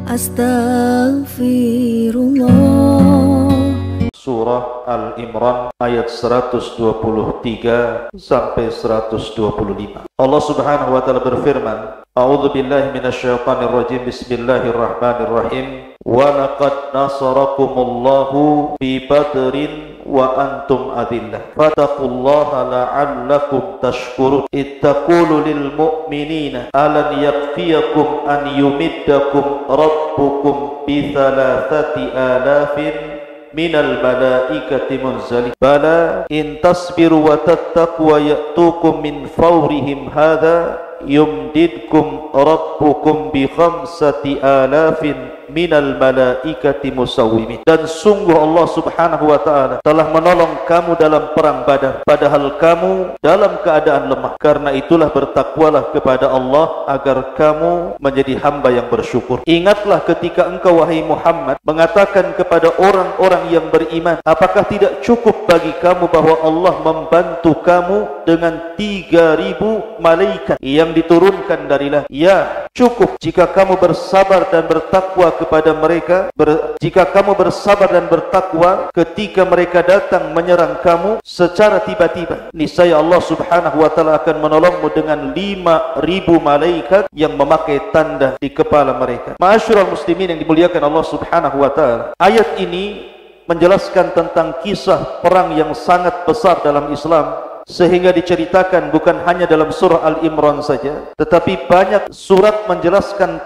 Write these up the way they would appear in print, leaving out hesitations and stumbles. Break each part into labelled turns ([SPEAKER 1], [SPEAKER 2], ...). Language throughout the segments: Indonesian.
[SPEAKER 1] Astaghfirullah.
[SPEAKER 2] Surah Al-Imran ayat 123 sampai 125. Allah Subhanahu wa taala berfirman, A'udzu billahi minasyaitonir rajim. Bismillahirrahmanirrahim. Wa laqad nasarakumullahu fi Badrin wa antum adillah. Fattaqullaha la'allakum tashkurun. Ittaqulu lil mu'minina alan yakfiyakum an yumiddakum rabbukum bi 3,000 minal malaikati munzalin. Bala in tasbiru wa tattaqu wa ya'tukum min fawrihim hadha yumdidkum rabbukum bi 5,000 minal malaikati musawwimin. Dan sungguh Allah Subhanahu wa ta'ala telah menolong kamu dalam perang Badar, padahal kamu dalam keadaan lemah. Karena itulah bertakwalah kepada Allah agar kamu menjadi hamba yang bersyukur. Ingatlah ketika engkau wahai Muhammad mengatakan kepada orang-orang yang beriman, apakah tidak cukup bagi kamu bahwa Allah membantu kamu dengan 3.000 malaikat yang diturunkan dari langit? Ya, cukup jika kamu bersabar dan bertakwa kepada mereka. Jika kamu bersabar dan bertakwa ketika mereka datang menyerang kamu secara tiba-tiba, niscaya Allah Subhanahu wa ta'ala akan menolongmu dengan 5.000 malaikat yang memakai tanda di kepala mereka. Ma'asyiral muslimin yang dimuliakan Allah Subhanahu wa ta'ala, ayat ini menjelaskan tentang kisah perang yang sangat besar dalam Islam, sehingga diceritakan bukan hanya dalam surah Al-Imran saja, tetapi banyak surat menjelaskan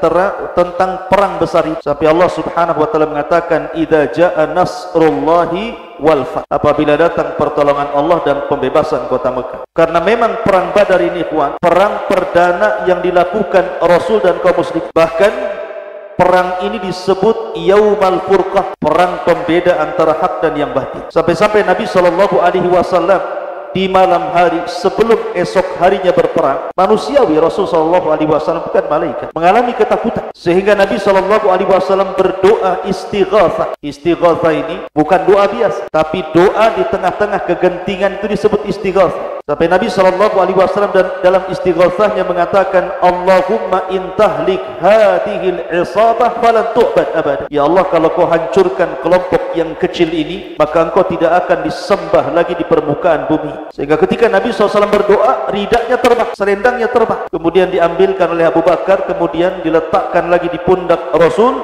[SPEAKER 2] tentang perang besar itu. Sampai Allah Subhanahu wa taala mengatakan, "Idza jaa nasrullahi wal fath." Apabila datang pertolongan Allah dan pembebasan kota Mekah. Karena memang perang Badar ini, ikhwan, perang perdana yang dilakukan Rasul dan kaum muslimin. Bahkan perang ini disebut Yaumal Furqah, perang pembeda antara hak dan yang batil. Sampai-sampai Nabi sallallahu alaihi wasallam di malam hari sebelum esok harinya berperang, manusiawi Rasul sallallahu alaihi wasallam bukan malaikat, mengalami ketakutan, sehingga Nabi sallallahu alaihi wasallam berdoa istighatsah. Istighatsah ini bukan doa biasa, tapi doa di tengah-tengah kegentingan itu disebut istighatsah. Sampai Nabi sallallahu alaihi wasallam dalam istighatsahnya mengatakan, Allahumma intahlik hadhil isabah falan tu'bad abada. Ya Allah, kalau kau hancurkan kelompok yang kecil ini, maka engkau tidak akan disembah lagi di permukaan bumi. Sehingga ketika Nabi SAW berdoa, ridaknya terbang, selendangnya terbang, kemudian diambilkan oleh Abu Bakar, kemudian diletakkan lagi di pundak Rasul,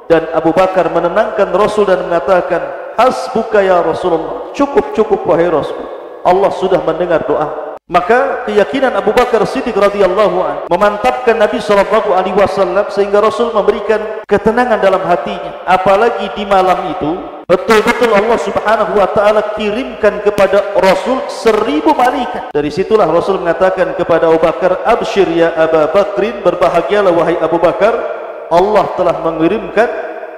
[SPEAKER 2] dan Abu Bakar menenangkan Rasul dan mengatakan, hasbuka ya Rasulullah, cukup wahai Rasul, Allah sudah mendengar doa. Maka keyakinan Abu Bakar Siddiq radhiyallahu anhu memantapkan Nabi sallallahu alaihi wasallam, sehingga Rasul memberikan ketenangan dalam hatinya. Apalagi di malam itu betul-betul Allah Subhanahu wa taala kirimkan kepada Rasul 1.000 malaikat. Dari situlah Rasul mengatakan kepada Abu Bakar, absyir ya Abu Bakrin, berbahagialah wahai Abu Bakar, Allah telah mengirimkan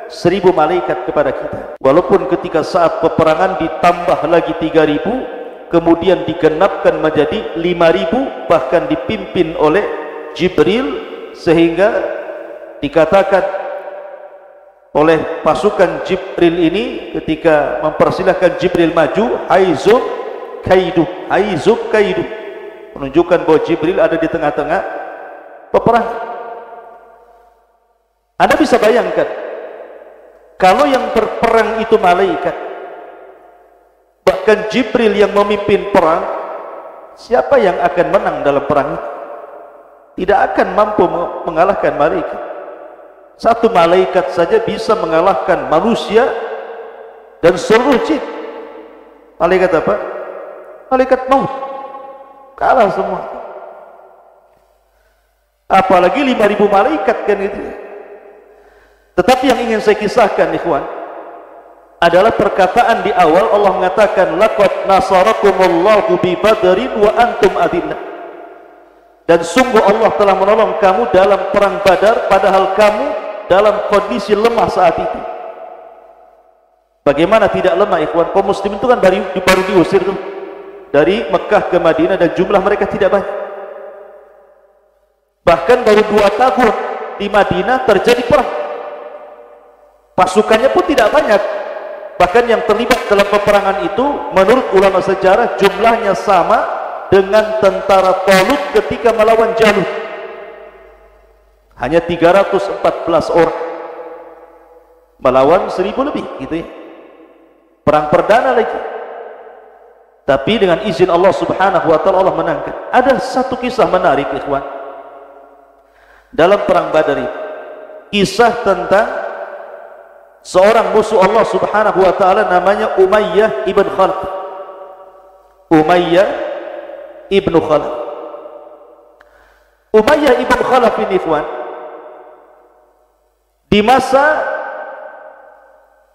[SPEAKER 2] 1.000 malaikat kepada kita. Walaupun ketika saat peperangan ditambah lagi 3.000, kemudian digenapkan menjadi 5.000, bahkan dipimpin oleh Jibril, sehingga dikatakan oleh pasukan Jibril ini ketika mempersilahkan Jibril maju, haizub kaidu, menunjukkan bahwa Jibril ada di tengah-tengah peperangan. Anda bisa bayangkan, kalau yang berperang itu malaikat, bahkan Jibril yang memimpin perang, siapa yang akan menang dalam perang itu? Tidak akan mampu mengalahkan malaikat. Satu malaikat saja bisa mengalahkan manusia dan seluruh jin. Malaikat apa? Malaikat maut. Kalah semua. Apalagi 5.000 malaikat kan itu. Tetapi yang ingin saya kisahkan, ikhwan, adalah perkataan di awal Allah mengatakan, laqad nasarakumullahu bi Badrin wa antum adillah. Dan sungguh Allah telah menolong kamu dalam perang Badar, padahal kamu dalam kondisi lemah saat itu. Bagaimana tidak lemah, ikhwan? Kaum muslimin itu kan baru diusir tuh dari Mekah ke Madinah, dan jumlah mereka tidak banyak. Bahkan baru 2 tahun di Madinah terjadi perang. Pasukannya pun tidak banyak. Bahkan yang terlibat dalam peperangan itu menurut ulama sejarah jumlahnya sama dengan tentara Talut ketika melawan Jalut. Hanya 314 orang. melawan 1000 lebih gitu ya, perang perdana lagi. Tapi dengan izin Allah subhanahu wa ta'ala Allah menangkan. Ada satu kisah menarik ikhwan dalam perang Badar ini, kisah tentang seorang musuh Allah subhanahu wa ta'ala namanya Umayyah ibn Khalaf. Umayyah ibn Khalaf. Umayyah ibn Khalaf ini ikhwan,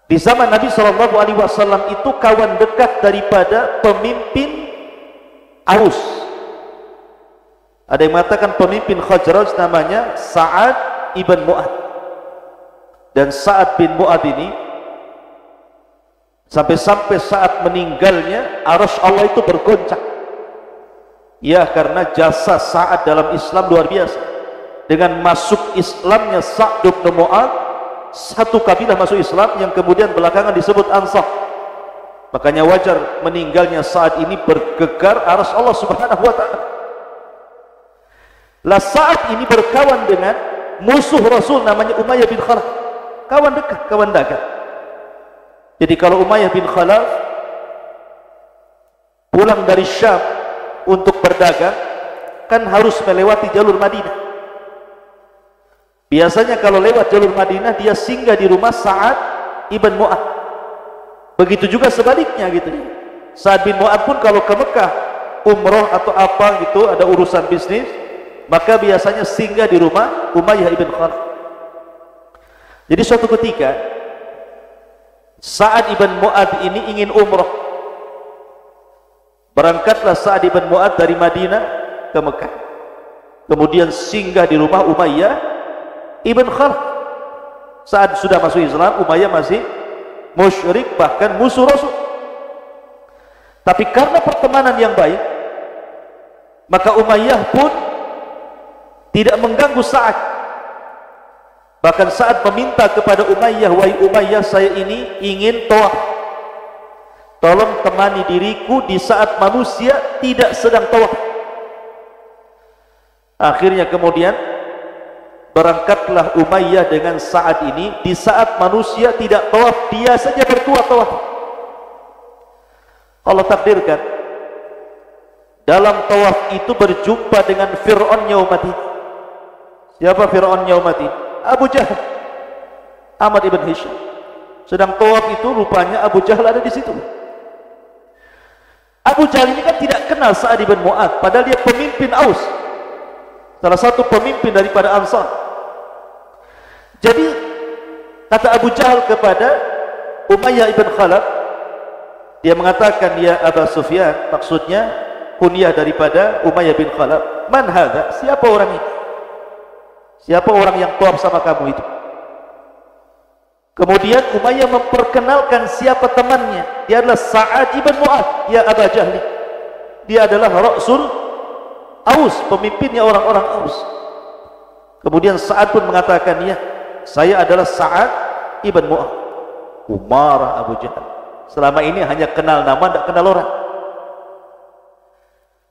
[SPEAKER 2] di zaman Nabi SAW itu kawan dekat daripada pemimpin Aus. Ada yang mengatakan pemimpin Khazraj namanya Sa'ad ibn Mu'ad. Dan Sa'ad bin Mu'ad ini sampai-sampai saat meninggalnya arsy Allah itu bergoncang. Ya, karena jasa Sa'ad dalam Islam luar biasa. Dengan masuk Islamnya Sa'ad bin Mu'ad, satu kabilah masuk Islam yang kemudian belakangan disebut Ansar. Makanya wajar meninggalnya Sa'ad ini bergegar arsy Allah subhanahu wa ta'ala. Lah Sa'ad ini berkawan dengan musuh Rasul namanya Umayyah bin Khalaf, kawan dekat, kawan dagang. Jadi kalau Umayyah bin Khalaf pulang dari Syam untuk berdagang, kan harus melewati jalur Madinah. Biasanya kalau lewat jalur Madinah dia singgah di rumah Sa'ad ibn Mu'ad. Begitu juga sebaliknya gitu. Sa'ad bin Mu'ad pun kalau ke Mekah umroh atau apa gitu, ada urusan bisnis, maka biasanya singgah di rumah Umayyah ibn Khalaf. Jadi suatu ketika Sa'ad ibn Mu'ad ini ingin umroh. Berangkatlah Sa'ad ibn Mu'ad dari Madinah ke Mekah, kemudian singgah di rumah Umayyah ibn Khalaf. Saat sudah masuk Islam, Umayyah masih musyrik, bahkan musuh Rasul. Tapi karena pertemanan yang baik, maka Umayyah pun tidak mengganggu Sa'ad. Bahkan Sa'ad meminta kepada Umayyah, wahai Umayyah, saya ini ingin tawaf, tolong temani diriku di saat manusia tidak sedang tawaf. Akhirnya kemudian berangkatlah Umayyah dengan Sa'ad ini di saat manusia tidak tawaf, dia saja berdua tawaf. Allah takdirkan dalam tawaf itu berjumpa dengan Fir'aun Yaumaddin. Siapa Fir'aun Yaumaddin? Abu Jahal, Ahmad ibn Hisham. Sedang tawaf itu rupanya Abu Jahal ada di situ. Abu Jahal ini kan tidak kenal Sa'ad ibn Mu'ad, padahal dia pemimpin Aus, salah satu pemimpin daripada Ansar. Jadi kata Abu Jahal kepada Umayyah ibn Khalaf, dia mengatakan, ya Aba Sufyan, maksudnya kunyah daripada Umayyah bin Khalaf, man hadha, siapa orang ini, siapa orang yang tawaf sama kamu itu? Kemudian Umayyah memperkenalkan siapa temannya, dia adalah Sa'ad ibn Mu'ad. Ya Aba Jahli, dia adalah Rasul Aus, pemimpinnya orang-orang Aus. Kemudian Sa'ad pun mengatakan, ya, saya adalah Sa'ad ibn Mu'ad. Marah Abu Jahal, selama ini hanya kenal nama, tidak kenal orang.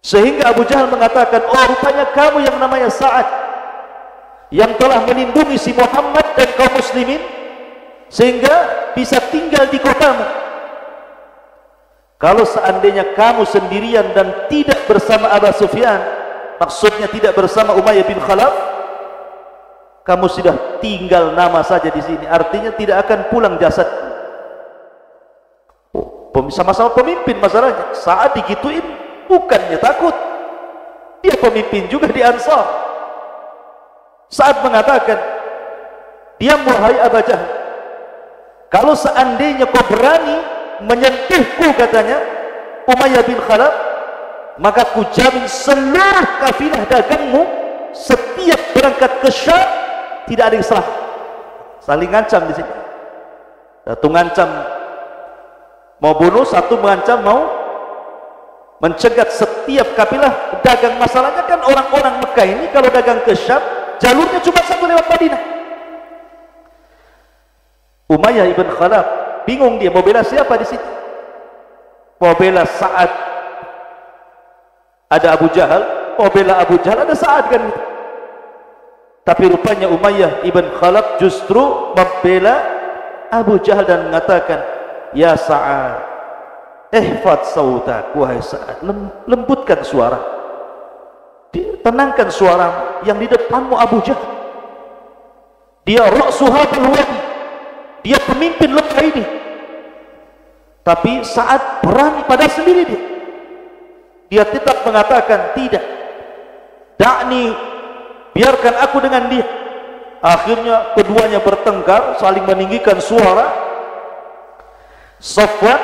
[SPEAKER 2] Sehingga Abu Jahal mengatakan, oh rupanya kamu yang namanya Sa'ad, yang telah melindungi si Muhammad dan kaum muslimin sehingga bisa tinggal di kotamu. Kalau seandainya kamu sendirian dan tidak bersama Abu Sufyan, maksudnya tidak bersama Umayyah bin Khalaf, kamu sudah tinggal nama saja di sini, artinya tidak akan pulang jasad. Sama-sama pemimpin masalahnya. Saat digituin bukannya takut, dia pemimpin juga di Ansar. Saat mengatakan, diam wahai Abu Jahal, kalau seandainya kau berani menyentuhku, katanya Umayyah bin Khalaf, maka ku jamin seluruh kafilah dagangmu setiap berangkat ke Syam tidak ada yang salah. Saling ngancam di sini. Satu ngancam mau bunuh, satu mengancam mau mencegat setiap kafilah dagang. Masalahnya kan orang-orang Mekah ini kalau dagang ke Syam jalurnya cuma satu, lewat Madinah. Umayyah ibn Khalaf bingung, dia mau bela siapa di situ? Mau bela Sa'ad, ada Abu Jahal, mau bela Abu Jahal, ada Sa'ad kan gitu. Tapi rupanya Umayyah ibn Khalaf justru membela Abu Jahal dan mengatakan, "Ya Sa'ad, ihfad sautak, wahai Sa'ad, lembutkan suara, tenangkan suara yang di depanmu Abu Jahal. Dia ra'su hadzal wadi, dia pemimpin lembah ini." Tapi Sa'ad berani pada sendiri dia tetap mengatakan, "Tidak, da'ni, biarkan aku dengan dia." Akhirnya keduanya bertengkar, saling meninggikan suara. Safwan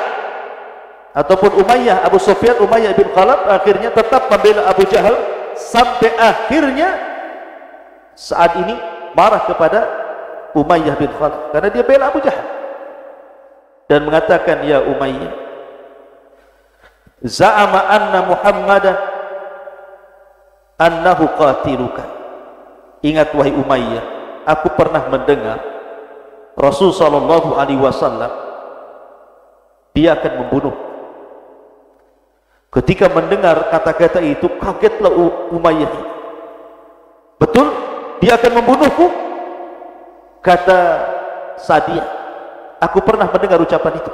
[SPEAKER 2] ataupun Umayyah, Abu Sufyan, Umayyah bin Khalaf akhirnya tetap membela Abu Jahal, sampai akhirnya saat ini marah kepada Umayyah bin Khalaf karena dia bela Abu Jahal dan mengatakan, "Ya Umayyah, za'ama anna Muhammadan annahu qatiluka." Ingat wahai Umayyah, aku pernah mendengar Rasul sallallahu alaihi wasallam dia akan membunuh. Ketika mendengar kata-kata itu, kagetlah Umayyah. "Betul dia akan membunuhku?" Kata Sa'diyah, "Aku pernah mendengar ucapan itu."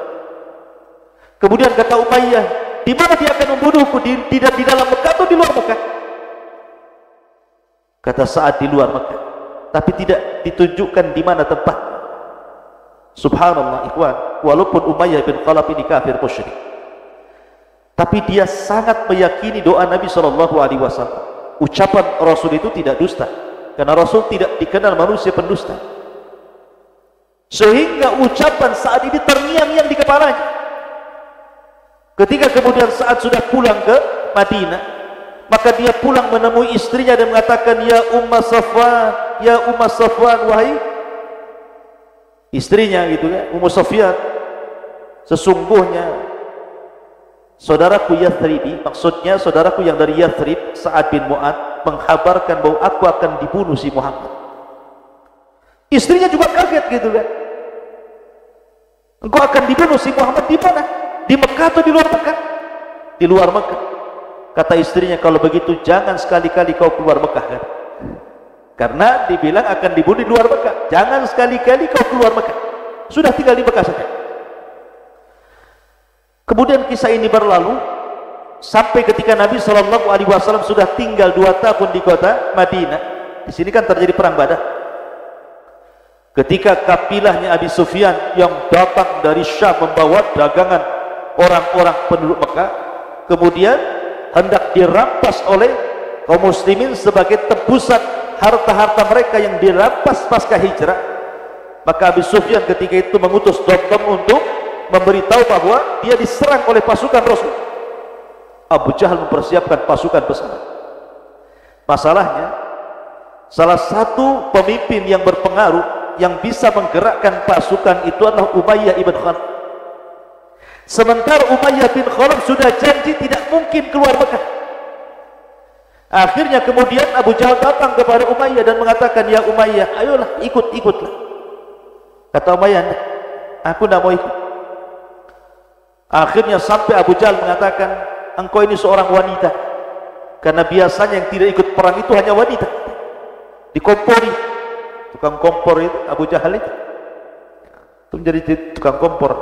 [SPEAKER 2] Kemudian kata Umayyah, "Di mana dia akan membunuhku? Di dalam Mekah atau di luar Mekah?" Kata Sa'ad, "Di luar Mekah." Tapi tidak ditunjukkan di mana tempat. Subhanallah ikhwan, walaupun Umayyah bin Khalaf ini kafir musyrik, tapi dia sangat meyakini doa Nabi SAW. Ucapan Rasul itu tidak dusta, karena Rasul tidak dikenal manusia pendusta. Sehingga ucapan saat ini terngiang-ngiang di kepalanya. Ketika kemudian saat sudah pulang ke Madinah, maka dia pulang menemui istrinya dan mengatakan, "Ya Umma Safwan, ya Umma Safwan," wahai istrinya gitu kan, Ummu Sufyan, "Sesungguhnya saudaraku Yathribi," maksudnya saudaraku yang dari Yathrib, Sa'ad bin Mu'ad, "menghabarkan bahwa aku akan dibunuh si Muhammad." Istrinya juga kaget gitu kan, "Engkau akan dibunuh si Muhammad di mana? Di Mekah atau di luar Mekah?" "Di luar Mekah." Kata istrinya, "Kalau begitu jangan sekali-kali kau keluar Mekah," kan? Karena dibilang akan dibunuh di luar Mekah. Jangan sekali-kali kau keluar Mekah. Sudah tinggal di Mekah saja. Kemudian kisah ini berlalu sampai ketika Nabi SAW sudah tinggal 2 tahun di kota Madinah. Di sini kan terjadi perang Badar. Ketika kapilahnya Abi Sufyan yang datang dari Syam membawa dagangan orang-orang penduduk Mekah, kemudian hendak dirampas oleh kaum muslimin sebagai tebusan harta-harta mereka yang dirampas pasca hijrah, maka Abi Sufyan ketika itu mengutus Damdam untuk memberitahu bahwa dia diserang oleh pasukan Rasul. Abu Jahal mempersiapkan pasukan besar. Masalahnya, salah satu pemimpin yang berpengaruh yang bisa menggerakkan pasukan itu adalah Umayyah ibn Khalaf. Sementara Umayyah bin Khalaf sudah janji tidak mungkin keluar Mekah. Akhirnya kemudian Abu Jahal datang kepada Umayyah dan mengatakan, "Ya Umayyah, ayolah ikutlah." Kata Umayyah, "Aku tidak mau ikut." Akhirnya sampai Abu Jahal mengatakan, "Engkau ini seorang wanita." Karena biasanya yang tidak ikut perang itu hanya wanita. Dikompori. Tukang kompor itu Abu Jahal itu menjadi tukang kompor.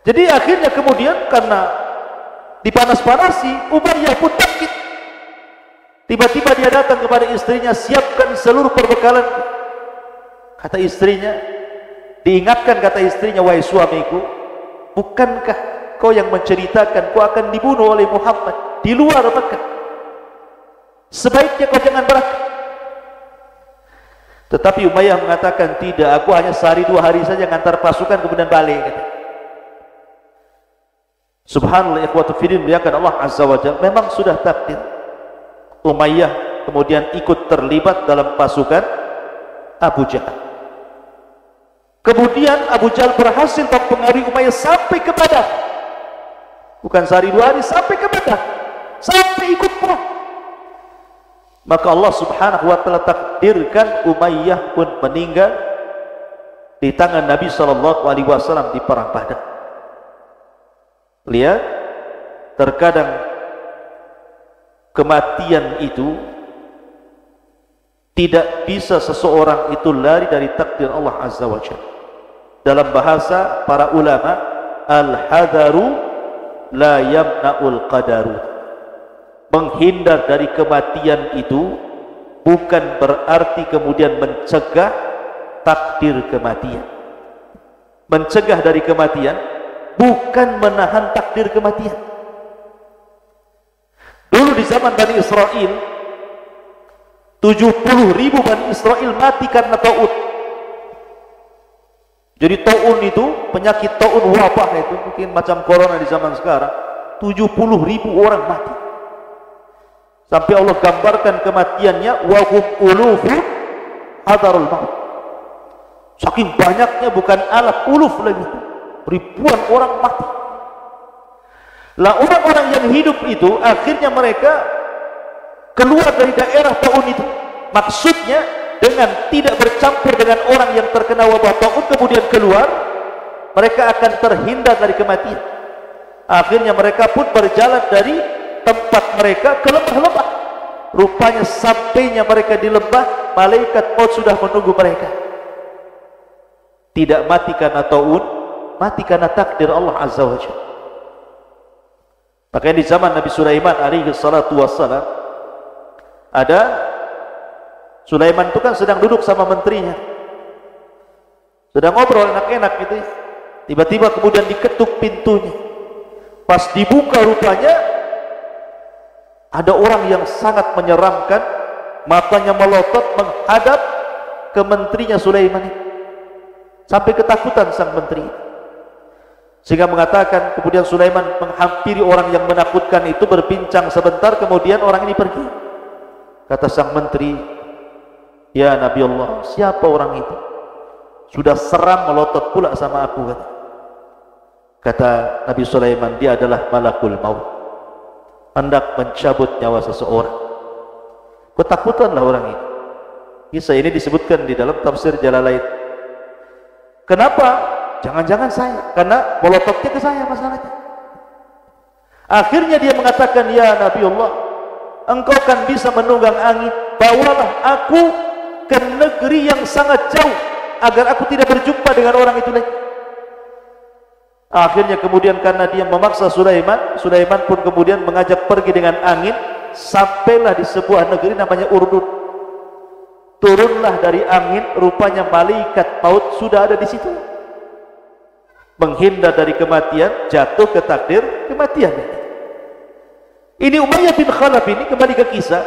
[SPEAKER 2] Jadi akhirnya kemudian karena dipanas-panasi, Umayyah pun takut. Tiba-tiba dia datang kepada istrinya, "Siapkan seluruh perbekalan." Kata istrinya, diingatkan kata istrinya, "Wahai suamiku, bukankah kau yang menceritakan kau akan dibunuh oleh Muhammad di luar Mekah? Sebaiknya kau jangan berangkat." Tetapi Umayyah mengatakan, "Tidak, aku hanya sehari 2 hari saja ngantar pasukan kemudian balik." Kata. Subhanallah ikhwatu fiddin, muliakan Allah Azza wa Jalla, memang sudah takdir. Umayyah kemudian ikut terlibat dalam pasukan Abu Jahal. Kemudian Abu Jahal berhasil mempengaruhi Umayyah sampai ke Badar. Bukan sehari 2 hari, sampai ke Badar, sampai ikut perang. Maka Allah Subhanahu wa taala takdirkan Umayyah pun meninggal di tangan Nabi SAW di perang Badar. Lihat, terkadang kematian itu tidak bisa seseorang itu lari dari takdir Allah Azza wa Jalla. Dalam bahasa para ulama, al-hadaru la yamna'ul qadaru. Menghindar dari kematian itu bukan berarti kemudian mencegah takdir kematian. Mencegah dari kematian bukan menahan takdir kematian. Dulu di zaman Bani Israel, 70.000 Bani Israel mati karena ta'ud. Jadi ta'un itu, penyakit ta'un wabah itu, mungkin macam corona di zaman sekarang, 70.000 orang mati. Sampai Allah gambarkan kematiannya, wa hum ulufun hadarul maut. Saking banyaknya, bukan alaf, uluf lagi, ribuan orang mati. Lah orang-orang yang hidup itu akhirnya mereka keluar dari daerah ta'un itu. Maksudnya dengan tidak bercampur dengan orang yang terkena wabah ta'un kemudian keluar, mereka akan terhindar dari kematian. Akhirnya mereka pun berjalan dari tempat mereka ke lembah-lembah. Rupanya sampainya mereka di lembah, malaikat maut sudah menunggu mereka. Tidak mati karena ta'un, mati karena takdir Allah Azza wa Jalla. Makanya di zaman Nabi Sulaiman alaihi salatu wassalam, ada Sulaiman itu kan sedang duduk sama menterinya, sedang ngobrol enak-enak gitu ya. Tiba-tiba kemudian diketuk pintunya. Pas dibuka rupanya ada orang yang sangat menyeramkan, matanya melotot menghadap ke menterinya Sulaiman itu. Sampai ketakutan sang menteri, sehingga mengatakan kemudian Sulaiman menghampiri orang yang menakutkan itu, berbincang sebentar, kemudian orang ini pergi. Kata sang menteri, ya Nabi Allah, siapa orang itu? Sudah seram melotot pula sama aku. Kata Nabi Sulaiman, dia adalah malakul maut, hendak mencabut nyawa seseorang. Ketakutanlah orang itu. Kisah ini disebutkan di dalam tafsir Jalalain. Kenapa? Jangan-jangan saya, karena melototnya ke saya masalahnya. Akhirnya dia mengatakan, ya Nabi Allah, engkau kan bisa menunggang angin, bawalah aku ke negeri yang sangat jauh agar aku tidak berjumpa dengan orang itu lagi. Akhirnya kemudian karena dia memaksa Sulaiman, Sulaiman pun kemudian mengajak pergi dengan angin, sampailah di sebuah negeri namanya Urdun. Turunlah dari angin, rupanya malaikat maut sudah ada di situ. Menghindar dari kematian, jatuh ke takdir kematian. Ini Umayyah bin Khalaf ini, kembali ke kisah,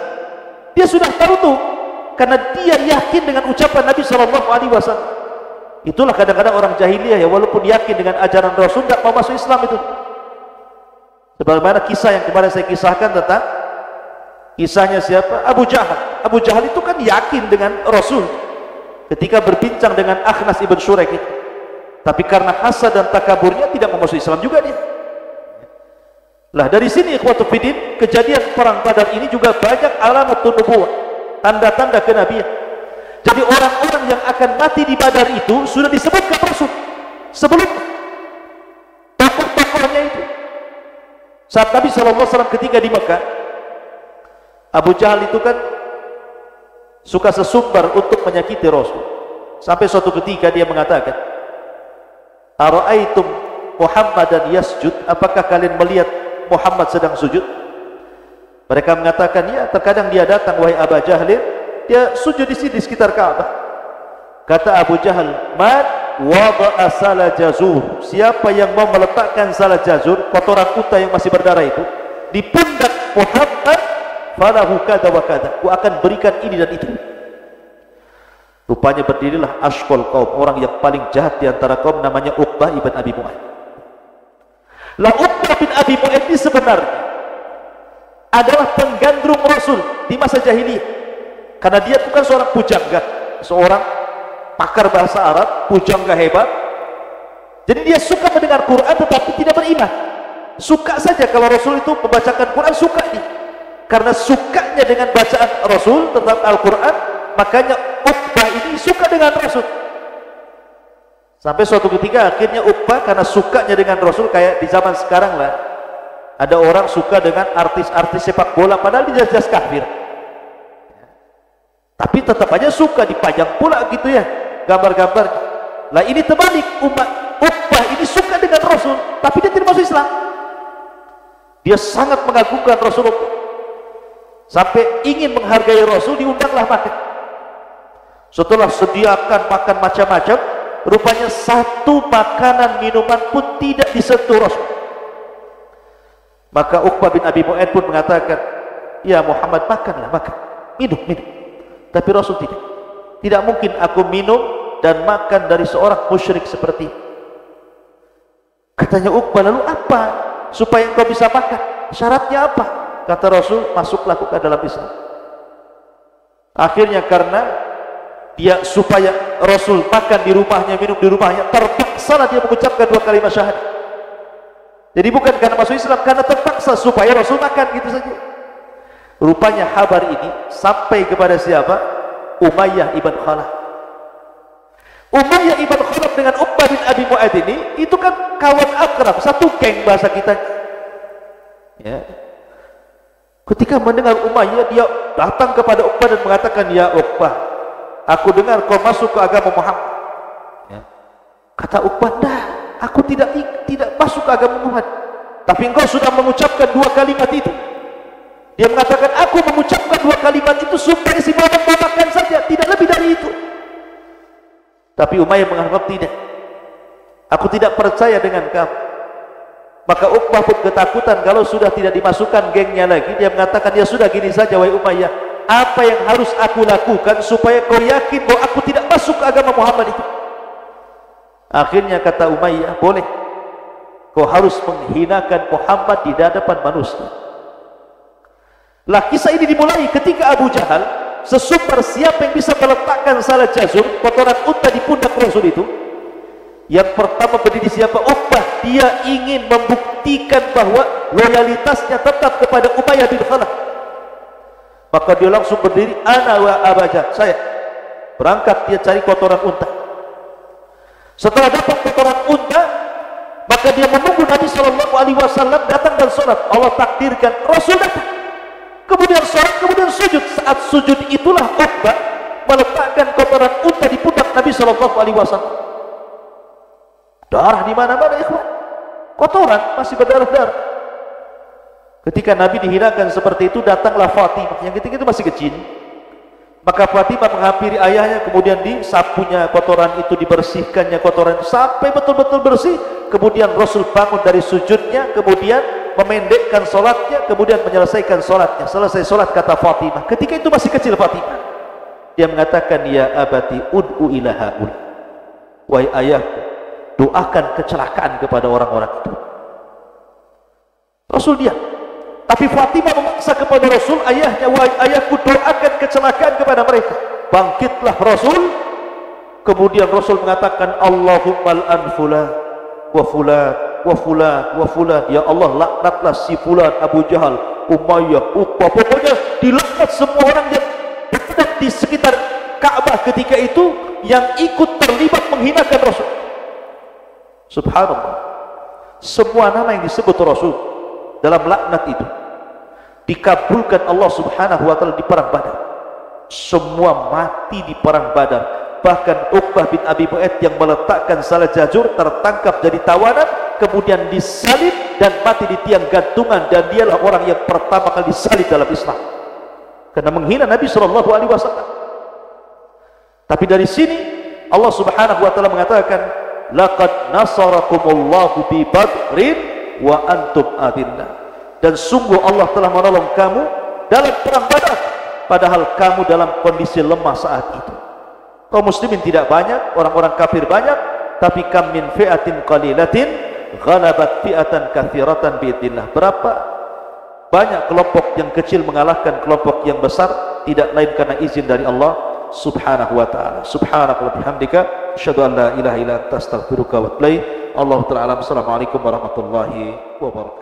[SPEAKER 2] dia sudah tahu tuh, karena dia yakin dengan ucapan Nabi SAW. Itulah kadang-kadang orang jahiliyah ya, walaupun yakin dengan ajaran Rasul, tidak mau masuk Islam itu. Sebagaimana kisah yang kemarin saya kisahkan tentang kisahnya siapa? Abu Jahal. Abu Jahal itu kan yakin dengan Rasul ketika berbincang dengan Akhnas ibn Syuraik itu. Tapi karena hasad dan takaburnya tidak mau masuk Islam juga dia. Lah dari sini ikhwatu fiddin, kejadian perang Badar ini juga banyak alamat nubuwah, tanda-tanda kenabian. Jadi orang-orang yang akan mati di Badar itu sudah disebutkan Rasul sebelum tokoh-tokohnya itu. Saat Nabi SAW ketika di Mekah, Abu Jahal itu kan suka sesumbar untuk menyakiti Rasul. Sampai suatu ketika dia mengatakan, "Ara'aitum Muhammadan yasjud?" Apakah kalian melihat Muhammad sedang sujud? Mereka mengatakan, ya, terkadang dia datang, wahai Abu Jahal, dia sujud di sini di sekitar Ka'bah. Kata Abu Jahal, "Man wada'a salah jazur?" Siapa yang mau meletakkan salah jazur, kotoran unta yang masih berdarah itu, di pundak Muhammad, falahu kada wa kada, aku akan berikan ini dan itu. Rupanya berdirilah ashqal kaum, orang yang paling jahat di antara kaum, namanya Uqbah ibn Abi Mu'ayyid. Lah Uqbah bin Abi Mu'ayyid ini sebenarnya adalah penggandrung Rasul di masa jahiliyah, karena dia bukan seorang pujangga, seorang pakar bahasa Arab, pujangga hebat. Jadi dia suka mendengar Quran tetapi tidak beriman. Suka saja kalau Rasul itu membacakan Quran, suka dia. Karena sukanya dengan bacaan Rasul tentang Al-Quran, makanya Uqbah ini suka dengan Rasul. Sampai suatu ketika akhirnya Uqbah karena sukanya dengan Rasul, kayak di zaman sekarang lah, ada orang suka dengan artis-artis sepak bola padahal dia jelas kafir, tapi tetap aja suka, dipajang pula gitu ya gambar-gambar. Lah ini terbalik, umat Uqbah ini suka dengan Rasul, tapi dia tidak masuk Islam. Dia sangat mengagungkan Rasulullah, sampai ingin menghargai Rasul, diundanglah makan. Setelah sediakan makan macam-macam, rupanya satu makanan minuman pun tidak disentuh Rasul. Maka Uqbah bin Abi Mu'ayth pun mengatakan, ya Muhammad, makanlah, makan, minum. Tapi Rasul tidak. Tidak mungkin aku minum dan makan dari seorang musyrik seperti ini. Katanya Uqbah, lalu apa supaya engkau bisa makan? Syaratnya apa? Kata Rasul, masuklah ke dalam Islam. Akhirnya karena dia supaya Rasul makan di rumahnya, minum di rumahnya, terpaksalah dia mengucapkan 2 kalimat syahadat. Jadi bukan karena masuk Islam, karena terpaksa supaya Rasul makan, gitu saja. Rupanya kabar ini sampai kepada siapa? Umayyah ibn Khalaf. Umayyah ibn Khalaf dengan Uqbah bin Abi Mu'ayth ini, itu kan kawan akrab, satu geng bahasa kita. Ya. Ketika mendengar Umayyah, dia datang kepada Uqbah dan mengatakan, ya Uqbah, aku dengar kau masuk ke agama Muhammad. Ya. Kata Uqbah, dah, aku tidak masuk ke agama Muhammad, tapi engkau sudah mengucapkan 2 kalimat itu. Dia mengatakan, aku mengucapkan 2 kalimat itu supaya si Muhammad makan saja, tidak lebih dari itu. Tapi Umayyah menganggap tidak, aku tidak percaya dengan kamu. Maka Uqbah pun ketakutan kalau sudah tidak dimasukkan gengnya lagi. Dia mengatakan, ya sudah, gini saja wahai Umayyah, apa yang harus aku lakukan supaya kau yakin bahwa aku tidak masuk ke agama Muhammad itu? Akhirnya kata Umayyah, boleh, kau harus menghinakan Muhammad di hadapan manusia. Lah kisah ini dimulai ketika Abu Jahal, sesumber siapa yang bisa meletakkan salat jazur, kotoran unta di pundak Rasul itu, yang pertama berdiri siapa? Uqbah. Dia ingin membuktikan bahwa loyalitasnya tetap kepada Umayyah bin Khalaf. Maka dia langsung berdiri, ana wa Abu Jahal, saya berangkat. Dia cari kotoran unta. Setelah dapat kotoran unta, maka dia menunggu Nabi SAW datang dan sholat. Allah takdirkan Rasul datang, kemudian sholat, kemudian sujud. Saat sujud itulah Uqbah meletakkan kotoran unta di pundak Nabi SAW. Darah di mana-mana, ikhwan. Kotoran masih berdarah-darah. Ketika Nabi dihinakan seperti itu, datanglah Fatimah. Yang ketika itu masih kecil. Maka Fatimah menghampiri ayahnya, kemudian disapunya kotoran itu, dibersihkannya kotoran itu sampai betul-betul bersih. Kemudian Rasul bangun dari sujudnya, kemudian memendekkan solatnya, kemudian menyelesaikan solatnya. Selesai solat, kata Fatimah, ketika itu masih kecil Fatimah, dia mengatakan, ya abati ud'u ila haula, wahai ayahku, doakan kecelakaan kepada orang-orang itu. Rasul diam, tapi Fatimah memaksa kepada Rasul, ayahnya, wahai ayahku, doakan kecelakaan kepada mereka. Bangkitlah Rasul, kemudian Rasul mengatakan, Allahumma al'an fulan wa fulan wa fulan wa fulan, ya Allah, laknatlah si fulan, Abu Jahal, Umayyah, Uqbah, pokoknya dilaknat semua orang yang berada di sekitar Ka'bah ketika itu yang ikut terlibat menghinakan Rasul. Subhanallah, semua nama yang disebut Rasul dalam laknat itu dikabulkan Allah Subhanahu wa ta'ala di perang Badar. Semua mati di perang Badar. Bahkan Uqbah bin Abi Mu'ayth yang meletakkan salat jazur tertangkap jadi tawanan, kemudian disalib dan mati di tiang gantungan, dan dialah orang yang pertama kali disalib dalam Islam karena menghina Nabi SAW. Tapi dari sini Allah Subhanahu wa ta'ala mengatakan, laqad nasarakumullahu bi badrin wa antum adillah, dan sungguh Allah telah menolong kamu dalam perang Badar padahal kamu dalam kondisi lemah saat itu. Kaum muslimin tidak banyak, orang-orang kafir banyak, tapi kam min fi'atin qalilatin ghalabat fi'atan katsiratan biidznillah. Berapa banyak kelompok yang kecil mengalahkan kelompok yang besar, tidak lain karena izin dari Allah Subhanahu wa ta'ala. Subhanaka wa bihamdika asyhadu an la ilaha illa anta astaghfiruka wa atubu ilaik. Allahu ta'ala. Assalamualaikum warahmatullahi wabarakatuh.